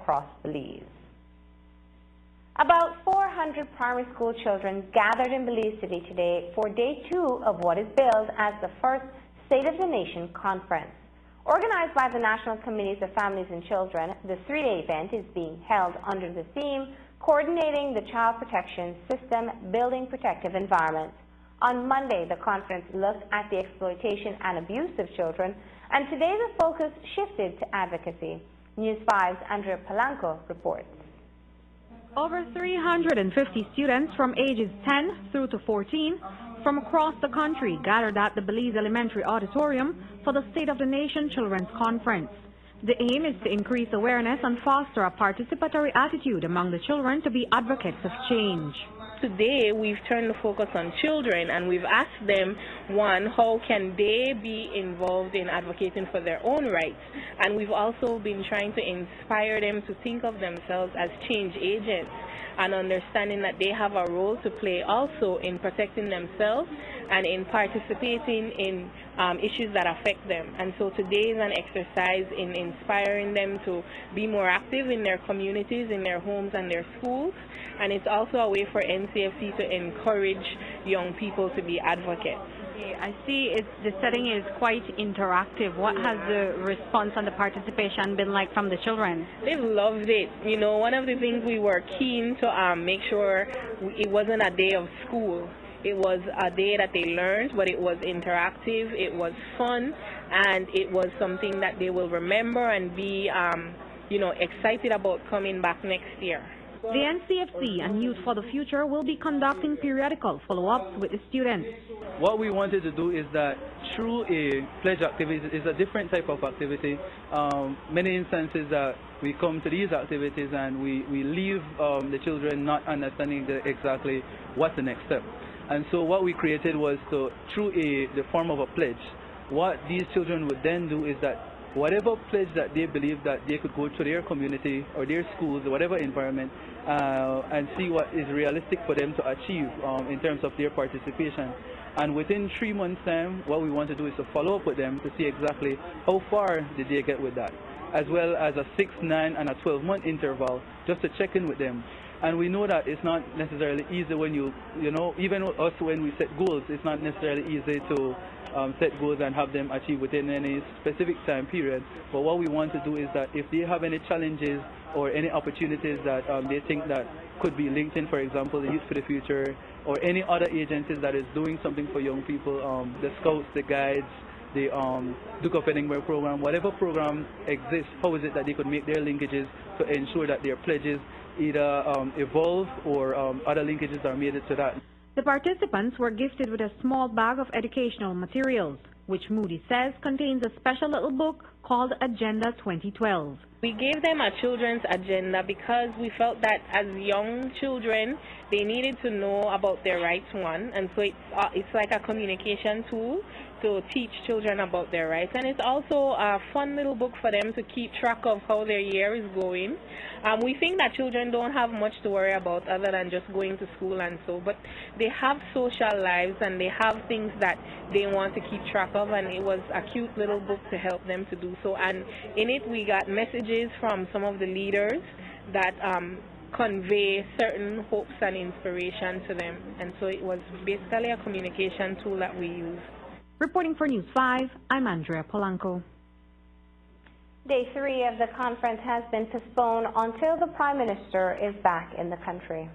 across Belize. About 400 primary school children gathered in Belize City today for day 2 of what is billed as the first State of the Nation conference. Organized by the National Committees of Families and Children, the 3-day event is being held under the theme, Coordinating the Child Protection System, Building Protective Environments. On Monday, the conference looked at the exploitation and abuse of children, and today the focus shifted to advocacy. News 5's Andrea Polanco reports. Over 350 students from ages 10 through to 14 from across the country gathered at the Belize Elementary Auditorium for the State of the Nation Children's Conference. The aim is to increase awareness and foster a participatory attitude among the children to be advocates of change. Today, we've turned the focus on children, and we've asked them, one, how can they be involved in advocating for their own rights? And we've also been trying to inspire them to think of themselves as change agents and understanding that they have a role to play also in protecting themselves and in participating in issues that affect them. And so today is an exercise in inspiring them to be more active in their communities, in their homes and their schools. And it's also a way for NCFC to encourage young people to be advocates. I see the setting is quite interactive. What has the response and the participation been like from the children? They've loved it. You know, one of the things we were keen to make sure it wasn't a day of school. It was a day that they learned, but it was interactive, it was fun, and it was something that they will remember and be, you know, excited about coming back next year. The NCFC and Youth for the Future will be conducting periodical follow-ups with the students. What we wanted to do is that through a pledge activity, is a different type of activity. Many instances that we come to these activities and we leave the children not understanding exactly what's the next step. And so what we created was to, through the form of a pledge, what these children would then do is that whatever pledge that they believe that they could go to their community or their schools or whatever environment and see what is realistic for them to achieve in terms of their participation. And within 3 months' time, what we want to do is to follow up with them to see exactly how far did they get with that, as well as a 6, 9, and a 12-month interval just to check in with them. And we know that it's not necessarily easy when you know, even us when we set goals, it's not necessarily easy to set goals and have them achieve within any specific time period. But what we want to do is that if they have any challenges or any opportunities that they think that could be linked in, for example, the Youth for the Future or any other agencies that is doing something for young people, the Scouts, the Guides, the Duke of Edinburgh program, whatever program exists, how is it that they could make their linkages to ensure that their pledges either evolve or other linkages are made to that. The participants were gifted with a small bag of educational materials, which Moody says contains a special little book called Agenda 2012. We gave them a children's agenda because we felt that as young children, they needed to know about their rights, one, and so it's like a communication tool to teach children about their rights. And it's also a fun little book for them to keep track of how their year is going. We think that children don't have much to worry about other than just going to school and so, but they have social lives and they have things that they want to keep track of, and it was a cute little book to help them to do so. And in it we got messages from some of the leaders that convey certain hopes and inspiration to them, and so it was basically a communication tool that we use. Reporting for News 5, I'm Andrea Polanco. Day 3 of the conference has been postponed until the Prime Minister is back in the country.